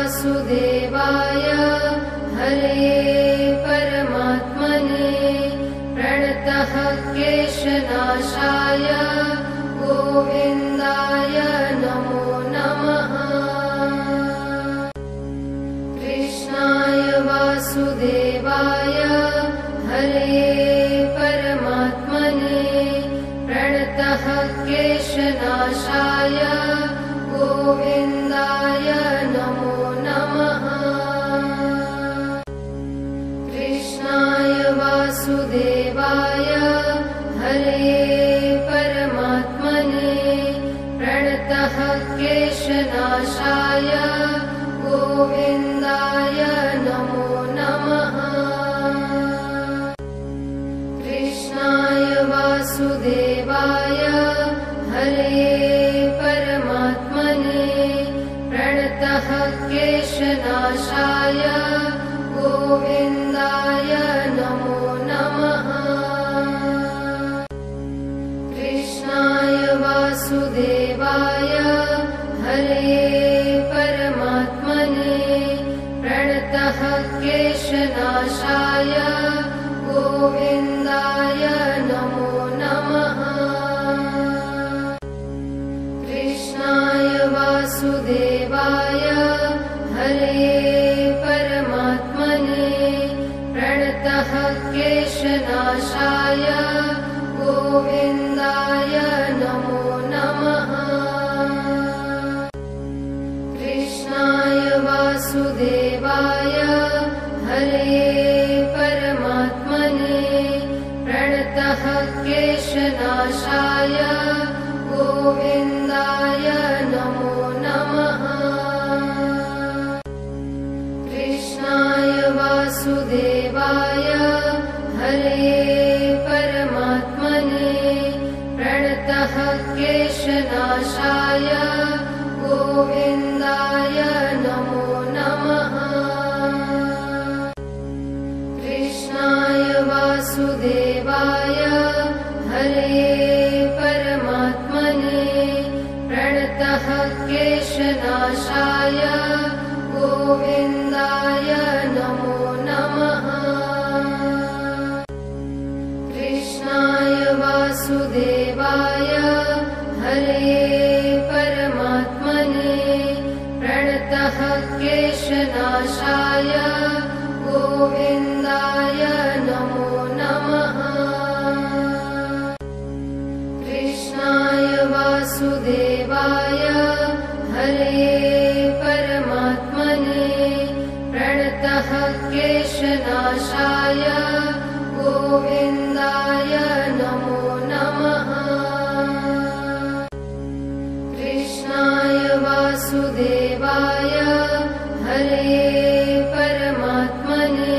वासुदेवाय हरे परमात्मने प्रणतः क्लेशनाशाय गोविन्दाय नमो नमः। कृष्णाय वासुदेवाय हरे परमात्मने प्रणतः क्लेशनाशाय गोविन्दाय नमो नमः। कृष्णाय वासुदेवाय हरे परमात्मने प्रणतः क्लेशनाशाय गोविन्दाय नमो नमः। कृष्णाय वासुदेवाय हरे परमात्मने प्रणतः क्लेशनाशाय गोविन्दाय नमो नमः। कृष्णाय वासुदेवाय हरे परमात्मने प्रणतः क्लेशनाशाय गोविन्दाय नमो नमः। कृष्णाय वासुदेवाय हरे परमात्मने प्रणतः क्लेशनाशाय गोविन्दाय नमो नमः। कृष्णाय वासुदेवाय हरे परमात्मने प्रणतः क्लेशनाशाय गोविन्दाय नमो नमः। कृष्णाय वासुदेवाय हरे परमात्मने प्रणतः क्लेशनाशाय गोविन्दाय नमो नमः। कृष्णाय वासुदेवाय हरे परमात्मने प्रणतः क्लेशनाशाय गोविन्दाय नमो नमः। कृष्णाय वासुदेवाय हरे परमात्मने प्रणतः क्लेशनाशाय गोविन्दाय नमो नमः। कृष्णाय वासुदेवाय हरे परमात्मने प्रणतः क्लेशनाशाय गोविन्दाय नमो नमः। कृष्णाय वासुदेवाय हरे परमात्मने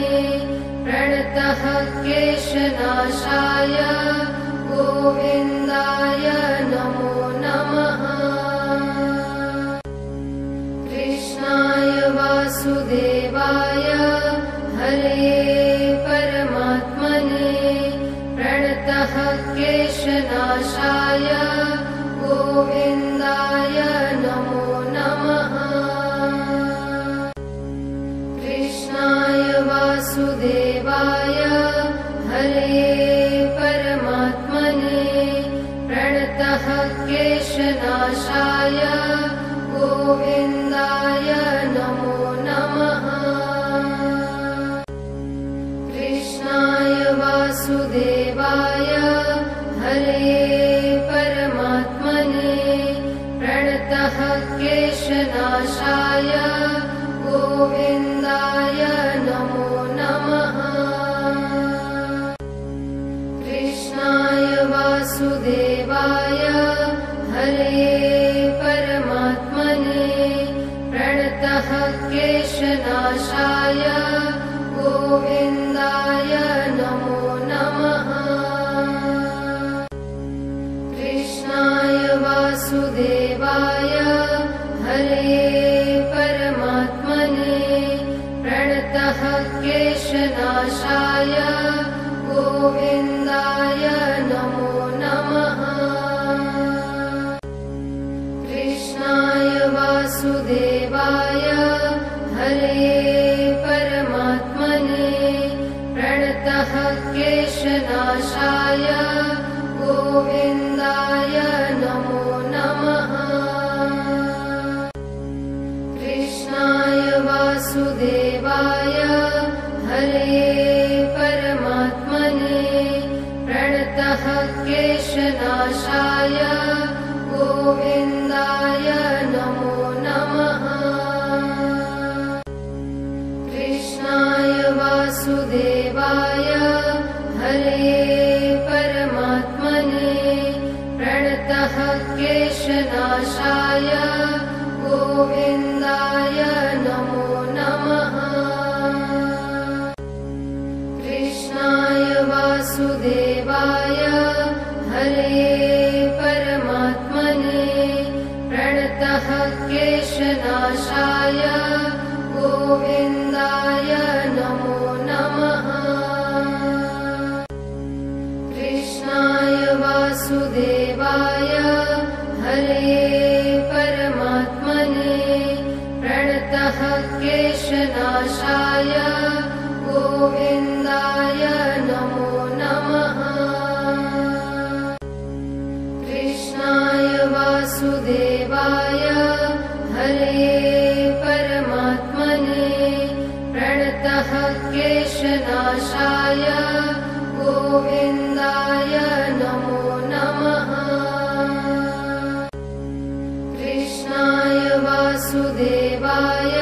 प्रणतः क्लेशनाशाय गोविन्दाय नमो नमः। कृष्णाय वासुदेवाय हरे परमात्मने प्रणतः क्लेशनाशाय गोविन्दाय नमो नमः। कृष्णाय वासुदेवाय हरे परमात्मने प्रणतः क्लेशनाशाय गोविन्दाय नमो नमः। कृष्णाय वासुदेवाय हरे परमात्मने प्रणतः क्लेशनाशाय गोविन्दाय नमो नमः। कृष्णाय वासुदेवाय हरे परमात्मने प्रणतः क्लेशनाशाय गोविन्दाय नमो नमः। कृष्णाय वासुदेवाय हरे परमात्मने प्रणतः क्लेशनाशाय गोविन्दाय नमो नमः। कृष्णाय वासुदेवाय क्लेशनाशाय गोविन्दाय नमो नमः। कृष्णाय वासुदेवाय हरे परमात्मने प्रणतः क्लेशनाशाय गोविन्दाय नमो नमः। कृष्णाय वासुदेवाय हरे परमात्मने प्रणतः क्लेशनाशाय गोविन्दाय नमो नमः। कृष्णाय वासुदेवाय हरे परमात्मने प्रणतः क्लेशनाशाय गोविन्दाय नमो नमः। कृष्णाय वासुदेवाय हरे परमात्मने प्रणतः क्लेशनाशाय गोविन्दाय नमो नमः। कृष्णाय वासुदेवाय हरे परमात्मने प्रणतः क्लेशनाशाय गोविन्दाय नमो नमः। कृष्णाय वासुदेवाय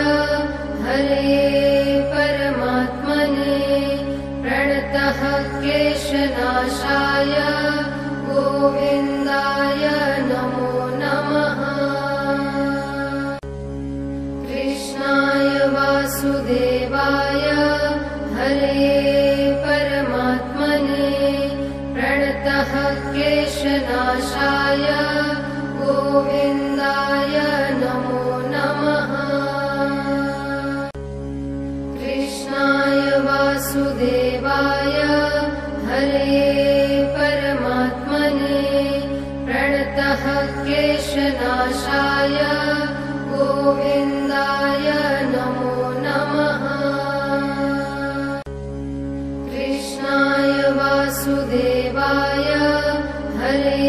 हरे परमात्मने प्रणतः क्लेशनाशाय गोविन्दाय नमो नमः। कृष्णाय वासुदेवाय हरे परमात्मने प्रणतः क्लेशनाशाय गोविन्दाय नमो नमः। कृष्णाय वासुदेवाय हरे परमात्मने प्रणतः क्लेशनाशाय गोविन्दाय नमो नमः। कृष्णाय वासुदेवाय हरे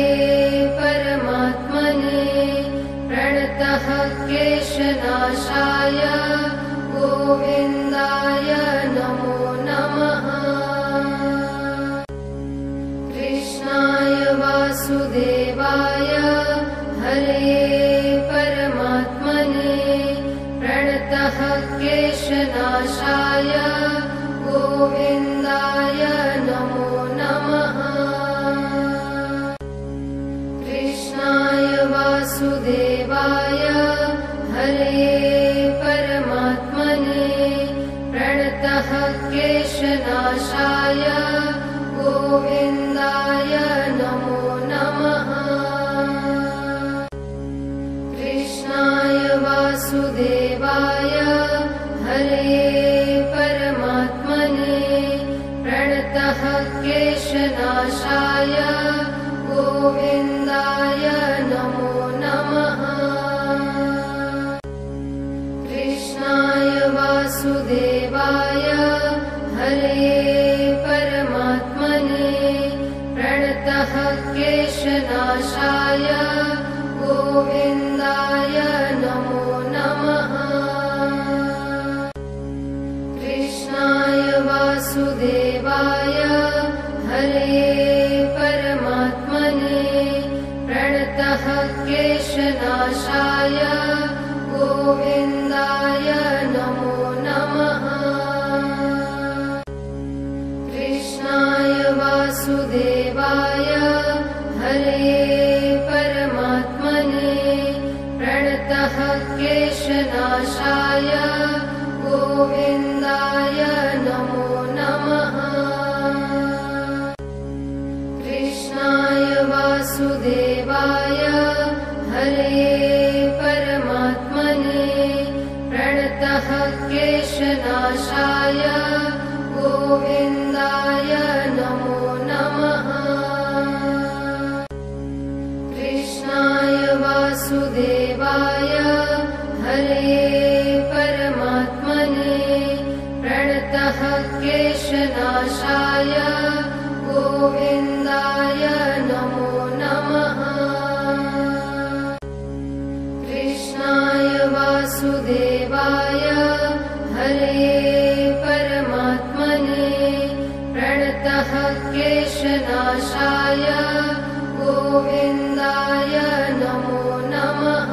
परमात्मने प्रणतः क्लेशनाशाय गोविन्दाय नमो नमः। कृष्णाय वासुदेवाय हरे परमात्मने प्रणतः क्लेशनाशाय गोविन्दाय नमो नमः। कृष्णाय वासुदेवाय हरे परमात्मने प्रणतः क्लेशनाशाय गोविन्दाय नमो नमः। कृष्णाय वासुदेवाय हरे परमात्मने प्रणतः क्लेशनाशाय गोविन्दाय नमो नमः। कृष्णाय वासुदेवाय हरे परमात्मने प्रणतः क्लेशनाशाय गोविन्दाय नमो नमः। कृष्णाय वासुदेवाय हरे परमात्मने प्रणतः क्लेशनाशाय गोविन्दाय नमो नमः। कृष्णाय वासुदेवाय हरे परमात्मने प्रणतः क्लेशनाशाय गोविन्दाय नमो नमः। कृष्णाय वासुदेवाय हरे परमात्मने प्रणतः क्लेशनाशाय गोविन्दाय नमो नमः। कृष्णाय वासुदेवाय हरे परमात्मने प्रणतः क्लेशनाशाय गोविन्दाय नमो नमः। कृष्णाय वासुदेवाय हरे परमात्मने प्रणतः क्लेशनाशाय गोविन्दाय नमो नमः।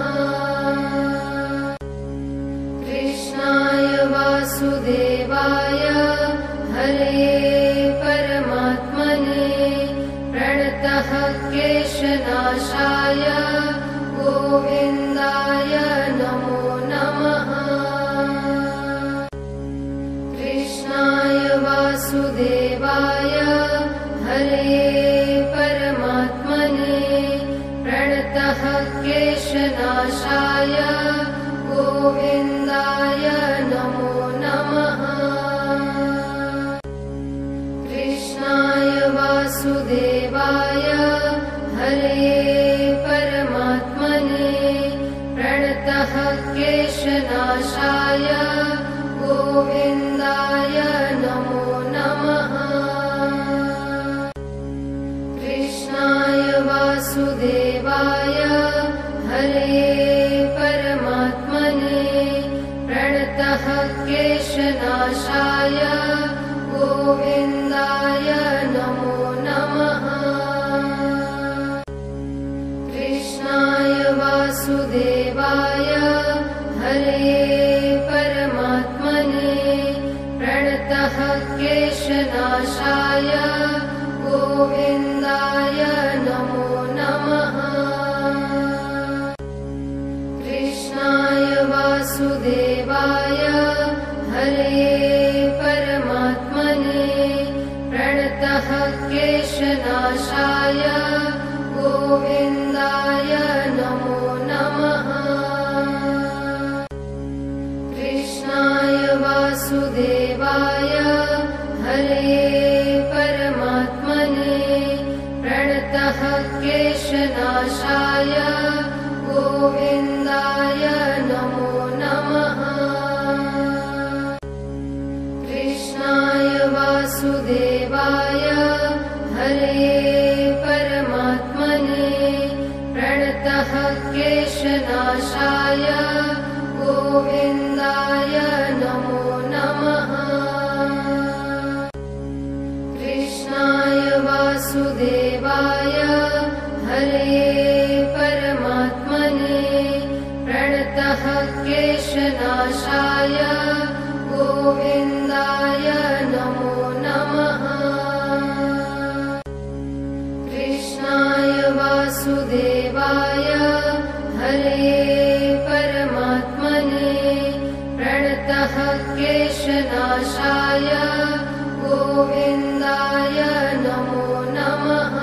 कृष्णाय वासुदेवाय हरे परमात्मने प्रणतः क्लेशनाशाय गोविन्दाय नमो नमः। कृष्णाय वासुदेवाय हरे परमात्मने प्रणतः क्लेशनाशाय गोविन्दाय नमो नमः। कृष्णाय वासुदेवाय हरे परमात्मने प्रणतः क्लेशनाशाय गोविन्दाय नमो नमः। कृष्णाय वासुदेवाय हरे परमात्मने प्रणतः क्लेशनाशाय गोविन्दाय नमो नमः। कृष्णाय वासुदेवाय हरे परमात्मने प्रणतः क्लेशनाशाय गोविन्दाय नमो नमः। कृष्णाय वासुदेवाय हरे परमात्मने प्रणतः क्लेशनाशाय गोविन्दाय नमो नमः। कृष्णाय वासुदेवाय हरे परमात्मने प्रणतः क्लेशनाशाय गोविन्दाय नमो नमः। कृष्णाय वासुदेवाय हरे परमात्मने प्रणतः क्लेशनाशाय गोविन्दाय नमो नमः। कृष्णाय वासुदेवाय हरे परमात्मने प्रणतः क्लेशनाशाय गोविन्दाय नमो नमः। कृष्णाय वासुदेवाय हरे परमात्मने प्रणतः क्लेशनाशाय गोविन्दाय नमो नमः।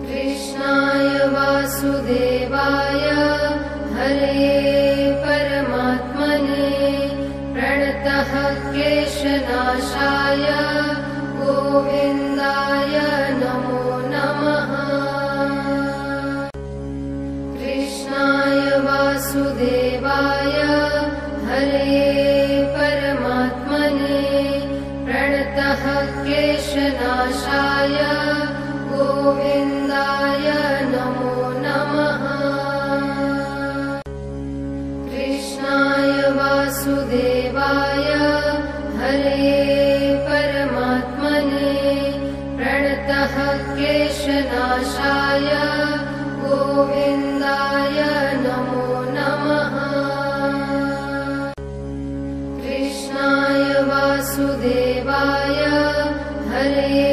कृष्णाय वासुदेवाय हरे परमात्मने प्रणतः क्लेशनाशाय गोविन्दाय नमो नमः। कृष्णाय वासुदेवाय हरे परमात्मने प्रणतः क्लेशनाशाय गोविन्दाय नमो नमः। कृष्णाय वासुदेवाय हरे परमात्मने प्रणतः क्लेशनाशाय गोविन्दाय नमो नमः। कृष्णाय वासुदेवाय हरे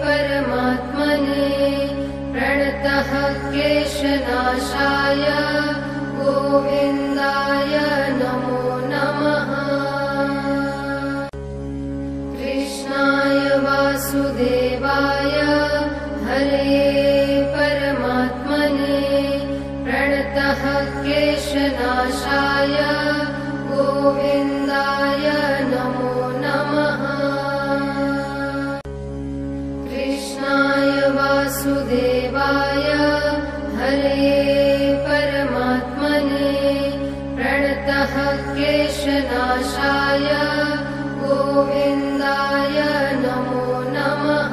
परमात्मने प्रणतः क्लेशनाशाय गोविन्दाय नमो नमः। कृष्णाय वासुदेवाय हरे परमात्मने प्रणतः क्लेशनाशाय गोविन्दाय नमो नमः। कृष्णाय वासुदेवाय हरे परमात्मने प्रणतः क्लेशनाशाय गोविन्दाय नमो नमः।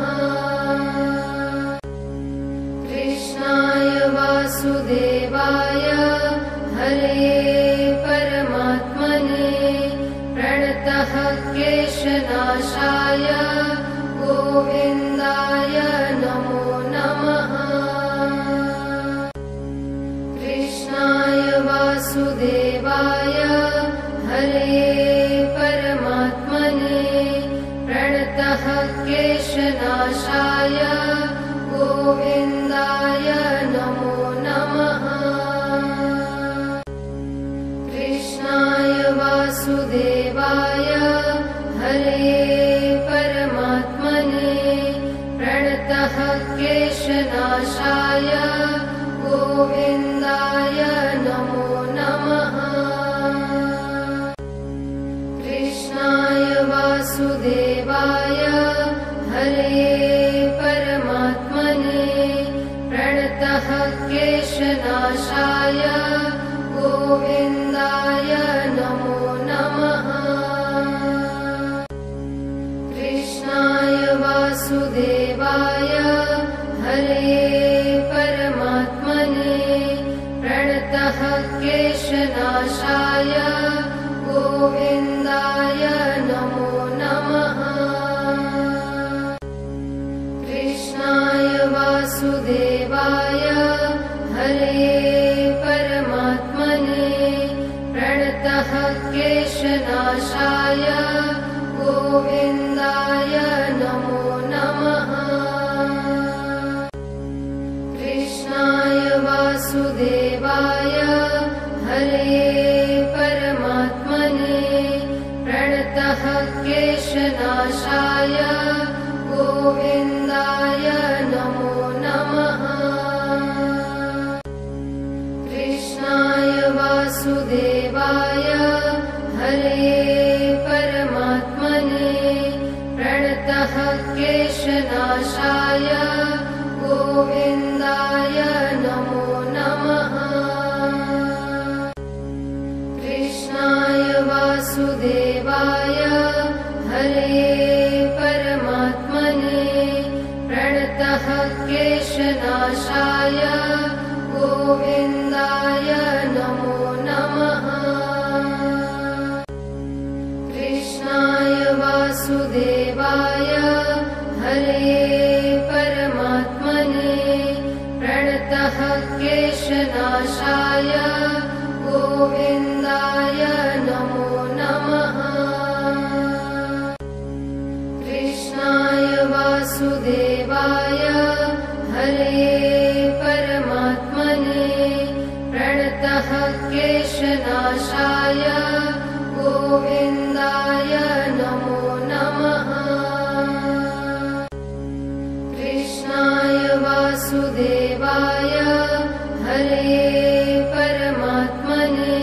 कृष्णाय वासुदेवाय हरे परमात्मने प्रणतः क्लेशनाशाय गोविन्दाय नमो नमः। कृष्णाय वासुदेवाय हरे परमात्मने प्रणतः क्लेशनाशाय गोविन्दाय नमो नमः। कृष्णाय वासुदेवाय हरे परमात्मने प्रणतः क्लेशनाशाय गोविन्दाय नमो नमः। कृष्णाय वासुदेवाय हरे परमात्मने प्रणतः क्लेशनाशाय गोविन्दाय नमो नमः। कृष्णाय वासुदेवाय हरे परमात्मने प्रणतः क्लेशनाशाय गोविन्दाय नमो नमः। कृष्णाय वासुदेवाय हरे परमात्मने प्रणतः क्लेशनाशाय गोविन्दाय नमो नमः। कृष्णाय वासुदेवाय हरे परमात्मने प्रणतः क्लेशनाशाय गोविन्दाय नमो नमः। कृष्णाय वासुदेवाय हरे परमात्मने प्रणतः क्लेशनाशाय गोविन्दाय नमो नमः। कृष्णाय वासुदेवाय हरे परमात्मने प्रणतः क्लेशनाशाय गोविन्दाय नमो नमः। कृष्णाय वासुदेवाय हरे परमात्मने प्रणतः क्लेशनाशाय गोविन्दाय नमो नमः। कृष्णाय वासुदेवाय हरे परमात्मने प्रणतः क्लेशनाशाय गोविन्दाय नमो नमः। कृष्णाय वासुदेवाय हरे परमात्मने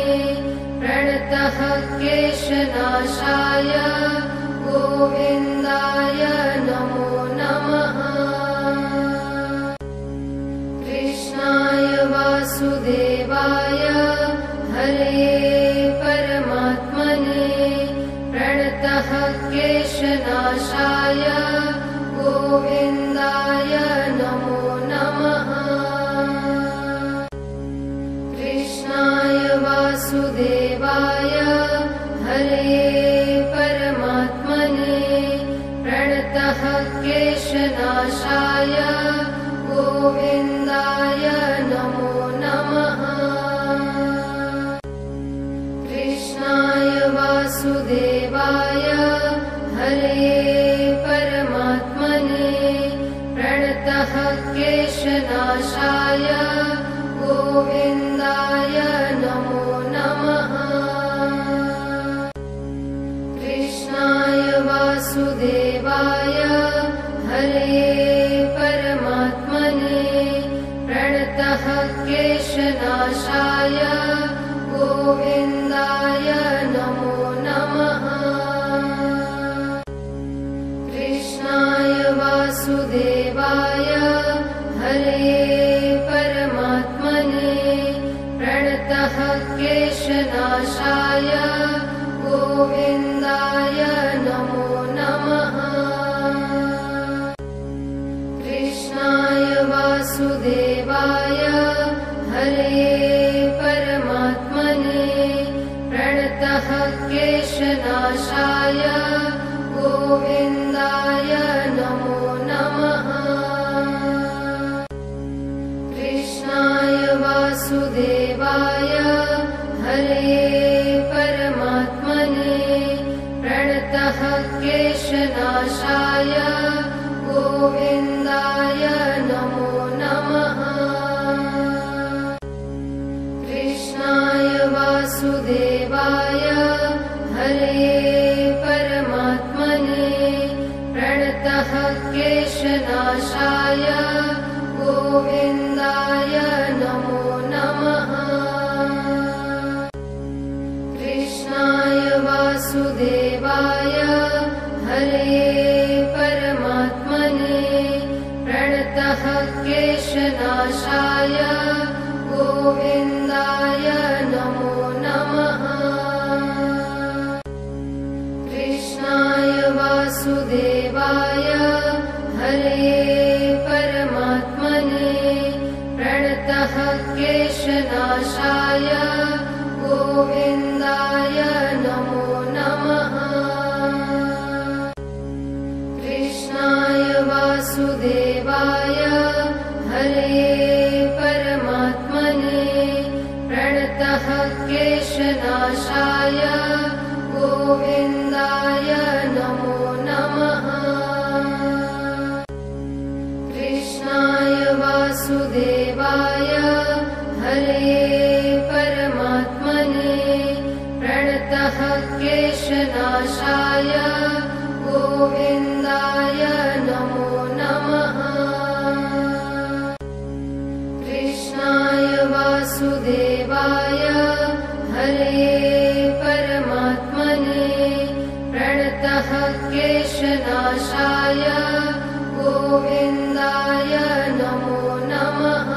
प्रणतः क्लेशनाशाय गोविन्दाय नमो नमः। कृष्णाय वासुदेवाय हरे परमात्मने प्रणतः क्लेशनाशाय गोविन्दाय नमो नमः। कृष्णाय वासुदेवाय हरे परमात्मने प्रणतः क्लेशनाशाय गोविन्दाय नमो नमः। कृष्णाय वासुदेवाय हरे परमात्मने प्रणतः क्लेशनाशाय गोविन्दाय नमो नमः। कृष्णाय वासुदेवाय हरे परमात्मने प्रणतः क्लेशनाशाय गोविन्दाय नमो नमः। कृष्णाय वासुदेवाय हरे परमात्मने प्रणतः क्लेशनाशाय गोविन्दाय नमो नमः। कृष्णाय वासुदेवाय हरे परमात्मने प्रणतः क्लेशनाशाय गोविन्दाय नमो नमः। कृष्णाय वासुदेवाय हरे परमात्मने प्रणतः क्लेशनाशाय गोविन्दाय नमो नमः। कृष्णाय वासुदेवाय हरे परमात्मने प्रणतः क्लेशनाशाय गोविन्दाय नमो नमः। कृष्णाय वासुदेवाय हरे परमात्मने प्रणतः क्लेशनाशाय गोविन्दाय नमो नमः। कृष्णाय वासुदेवाय हरे परमात्मने प्रणतः क्लेशनाशाय गोविन्दाय नमो नमः। कृष्णाय वासुदेवाय हरे परमात्मने प्रणतः क्लेशनाशाय गोविन्दाय नमो नमः। कृष्णाय वासुदेवाय हरे परमात्मने प्रणतः क्लेशनाशाय गोविन्दाय नमो नमः। कृष्णाय वासुदेवाय हरे परमात्मने प्रणतः क्लेशनाशाय गोविन्दाय नमो नमः।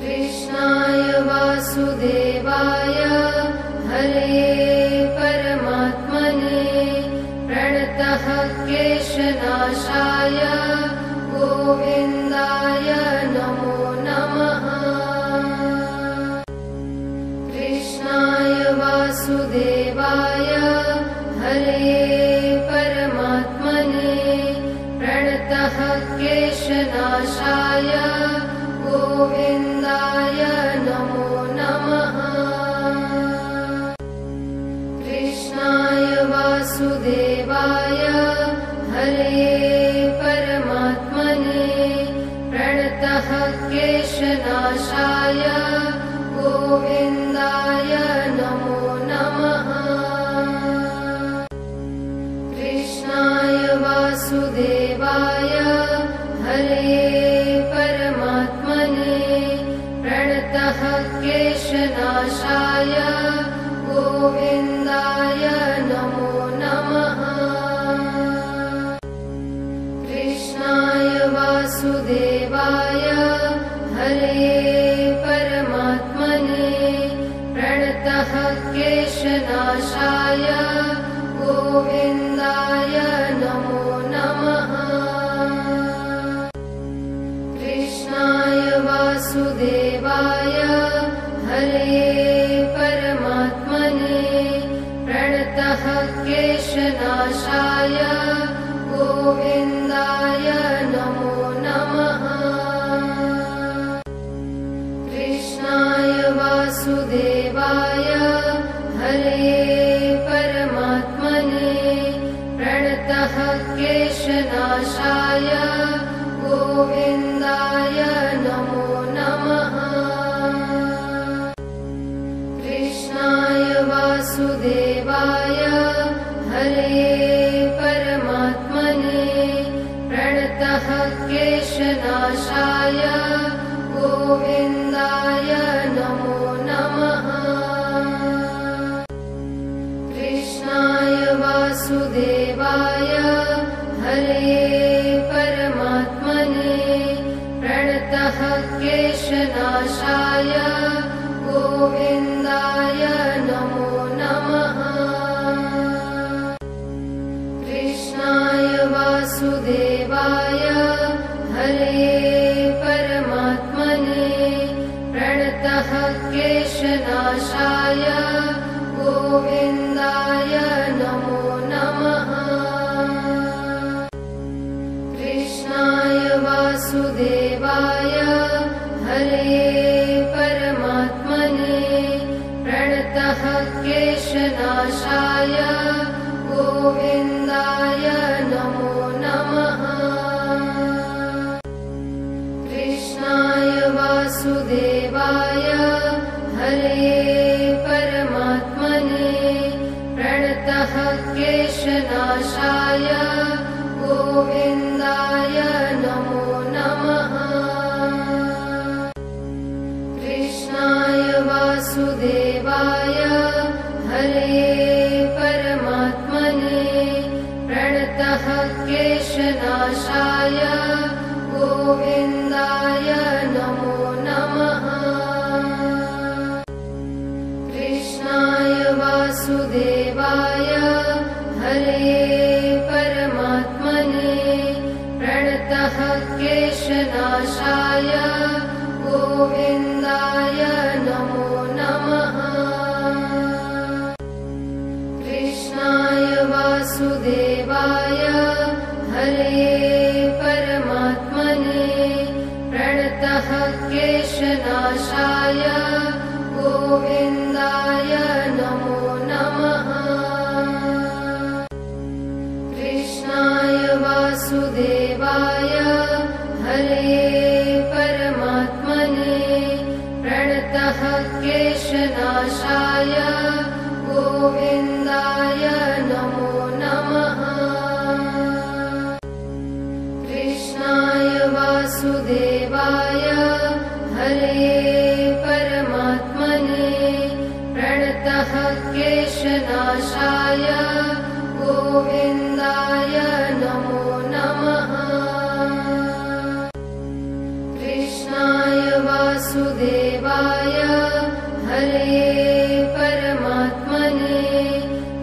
कृष्णाय वासुदेवाय हरे परमात्मने प्रणतः क्लेशनाशाय गोविन्दाय नमो नमः। कृष्णाय वासुदेवाय हरे परमात्मने प्रणतः क्लेशनाशाय गोविन्दाय नमो नमः। कृष्णाय वासुदेवाय हरे परमात्मने प्रणतः क्लेशनाशाय गोविन्दाय नमो नमः। कृष्णाय वासुदेवाय हरे परमात्मने प्रणतः क्लेशनाशाय गोविन्दाय नमो नमः। कृष्णाय वासुदेवाय हरे परमात्मने प्रणतः क्लेशनाशाय गोविन्दाय नमो नमः। कृष्णाय वासुदेवाय हरे परमात्मने प्रणतः क्लेशनाशाय गोविन्दाय नमो नमः। कृष्णाय वासुदेवाय हरे परमात्मने प्रणतः क्लेशनाशाय गोविन्दाय नमो नमः। कृष्णाय वासुदेवाय हरे परमात्मने प्रणतः क्लेशनाशाय गोविन्दाय नमो नमः। कृष्णाय वासुदेवाय हरे परमात्मने प्रणतः क्लेशनाशाय गोविन्दाय नमो नमः। कृष्णाय वासुदेवाय हरे परमात्मने प्रणतः क्लेशनाशाय गोविन्दाय नमो नमः। कृष्णाय वासुदेवाय हरे परमात्मने प्रणतः क्लेशनाशाय गोविन्दाय नमो नमः। कृष्णाय वासुदेवाय हरे परमात्मने प्रणतः क्लेशनाशाय गोविन्दाय नमो नमः। कृष्णाय वासुदेवाय हरे परमात्मने प्रणतः क्लेशनाशाय गोविन्दाय नमो नमः। कृष्णाय वासुदेवाय हरे परमात्मने प्रणतः क्लेशनाशाय गोविन्दाय नमो नमः। कृष्णाय वासुदेवाय हरे परमात्मने प्रणतः क्लेशनाशाय गोविन्दाय नमो नमः। कृष्णाय वासुदेवाय हरे परमात्मने प्रणतः क्लेशनाशाय गोविन्दाय नमो नमः। कृष्णाय वासुदेवाय हरे परमात्मने प्रणतः क्लेशनाशाय गोविन्दाय नमो नमः। कृष्णाय वासुदेवाय हरे परमात्मने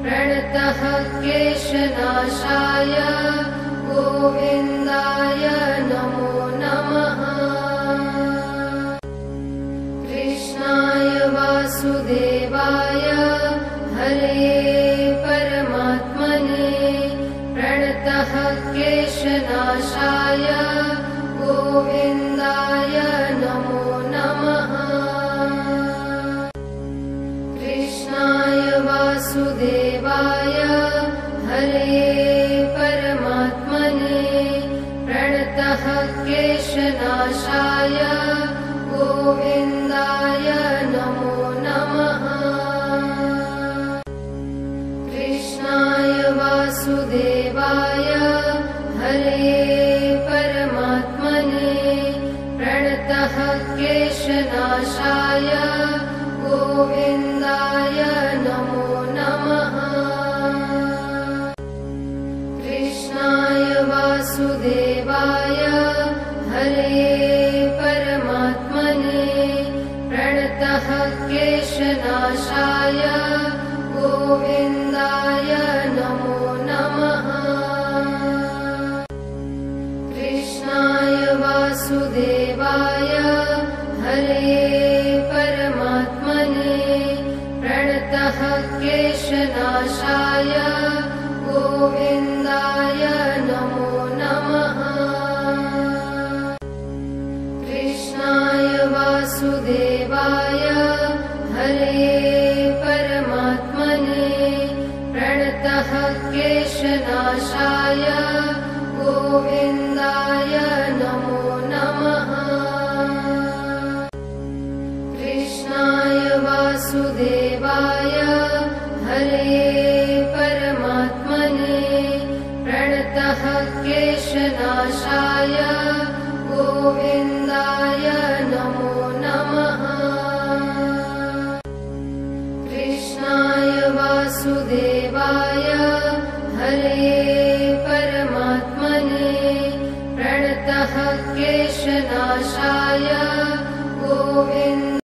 प्रणतः क्लेशनाशाय गोविन्दाय नमो नमः। कृष्णाय वासुदेवाय हरे परमात्मने प्रणतः क्लेशनाशाय गोविन्दाय नमो नमः। कृष्णाय वासुदेवाय हरे परमात्मने प्रणतः क्लेशनाशाय गोविन्दाय नमो नमः। कृष्णाय वासुदेवाय हरे परमात्मने प्रणतः क्लेशनाशाय गोविन्दाय नमो नमः। कृष्णाय वासुदेवाय हरे परमात्मने प्रणतः क्लेशनाशाय गोविन्दाय नमो नमः। कृष्णाय वासुदेवाय हरे परमात्मने प्रणतः क्लेशनाशाय गोविन्दाय नमो नमः। कृष्णाय वासुदेवाय हरे परमात्मने प्रणतः क्लेशनाशाय गोविन्दाय नमो नमः। कृष्णाय वासुदेवाय हरे परमात्मने प्रणतः क्लेशनाशाय गोविन्दाय नमो